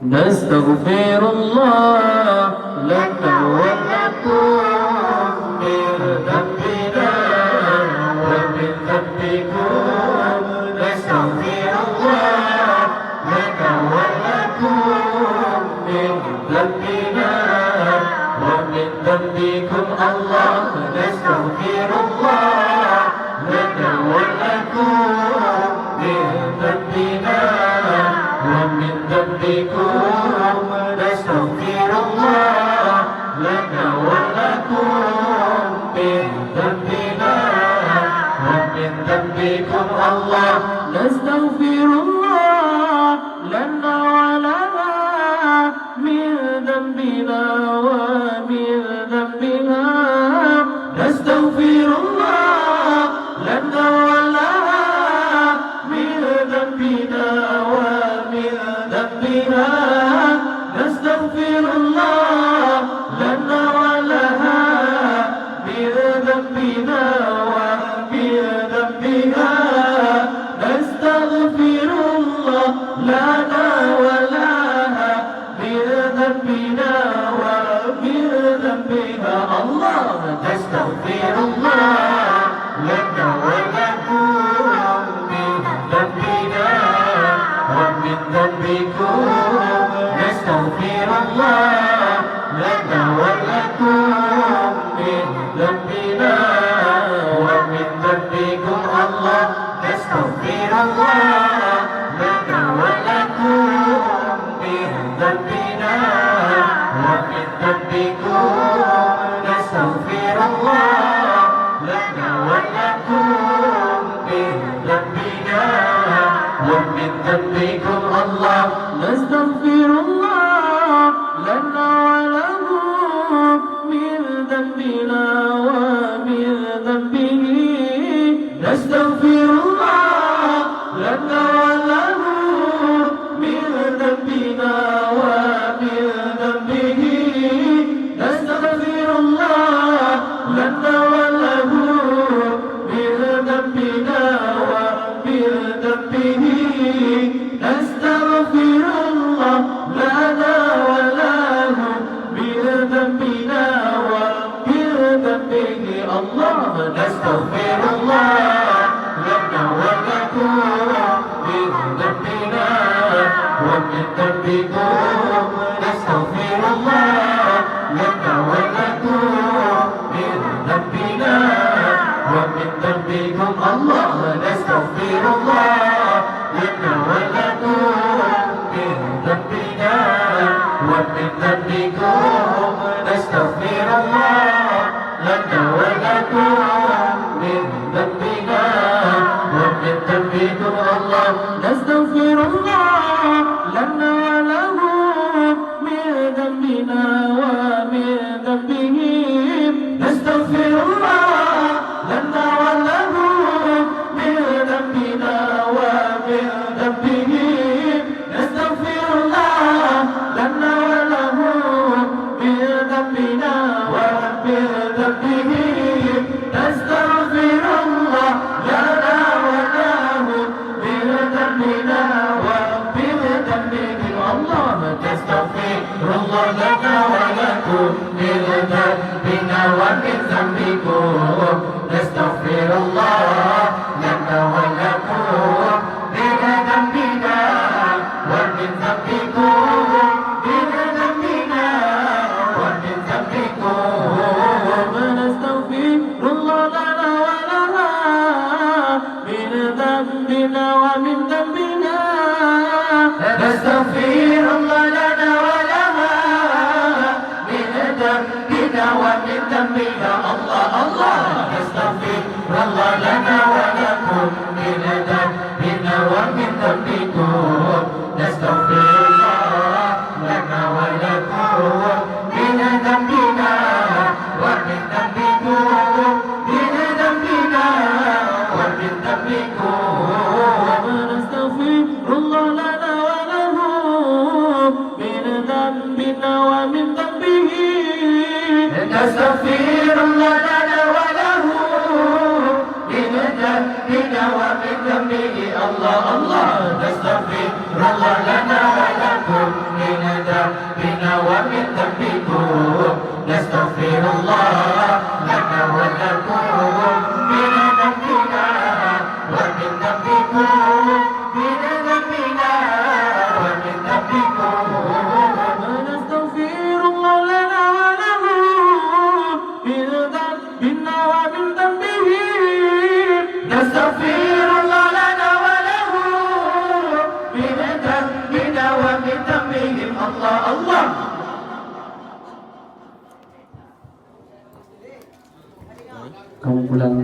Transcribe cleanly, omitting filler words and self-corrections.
نستغفر الله لنا ولكم من ذنبنا ومن ذنبكم. نستغفر الله لنا ولكم من ذنبنا ومن ذنبكم. الله نستغفر الله لنا ولكم من ذنبنا ومن ذنبكم. نستغفر الله لنا ولكم من ذنبنا ومن ذنبكم. الله نستغفر الله لنا ولها من ذنبنا ومن ذنبها. نستغفر الله لنا ولها من ذنبنا ومن ذنبها. نستغفر الله لنا ولها من ذنبنا ومن ذنبها. نستغفر الله لنا ولها من ذنبنا ومن ذنبها. الله نستغفر الله لنا ولكم من ذنبنا ومن ذنبكم. نستغفر الله لنا ولكم من ذنبنا ومن ذنبكم. الله نستغفر الله لنا ولكم من ذنبنا ومن ذنبكم. نستغفر الله لنا ولكم من ذنبنا ومن ذنبكم. الله نستغفر الله لنا ولهم من ذنبنا ومن ذنبه. نستغفر الله لنا ولهم من ذنبنا ومن ذنبه. نستغفر الله لنا ولهم من ذنبنا ومن ذنبه. نستغفر الله لنا ولهم من ذنبنا ومن ذنبه. الله نستغفر الله لنا ولكم من ذنبنا ومن ذنبكم. نستغفر الله لنا ولكم من ذنبنا ومن ذنبكم. الله نستغفر الله لنا ولكم من ذنبنا ومن ذنبكم. نستغفر الله لنا ولكم من ذنبنا ومن ذنبكم. الله نستغفر الله لنا ولهم من ذنبنا ومن ذنبه. نستغفر الله لنا ولهم من ذنبنا ومن ذنبه. نستغفر الله لنا ولهم من ذنبنا ومن ذنبه. نستغفر الله لنا ولهم من ذنبنا ومن ذنبه. الله نستغفر الله لنا ولكم من ذنبنا ومن ذنبكم. نستغفر الله لنا ولكم من ذنبنا ومن ذنبكم. من ذنبنا ومن ذنبكم. نستغفر الله لنا ولها من ذنبنا ومن ذنبنا. نستغفر الله لنا ولها من ذنبنا ومن ذنبنا. الله الله نستغفر الله لنا ولكم من ذنبنا ومن ذنبكم. نستغفر الله لنا ولكم من ذنبنا ومن ذنبكم. من ذنبنا ومن ذنبكم. نستغفر الله لنا ولهم من ذنبنا ومن ذنبه. نستغفر الله لنا ولهم من ذنبنا ومن ذنبه. الله الله نستغفر الله لنا ولهم ولكم من ذنبنا ومن ذنبكم نستغفر الله لنا ولكم من ذنبنا ومن ذنبكم من ذنبنا ومن ذنبكم ونستغفر الله لنا ولهم من ذنبنا ومن ذنبهم نستغفر الله لنا وله من ذنبنا ومن ذنبهم الله الله kamu pulang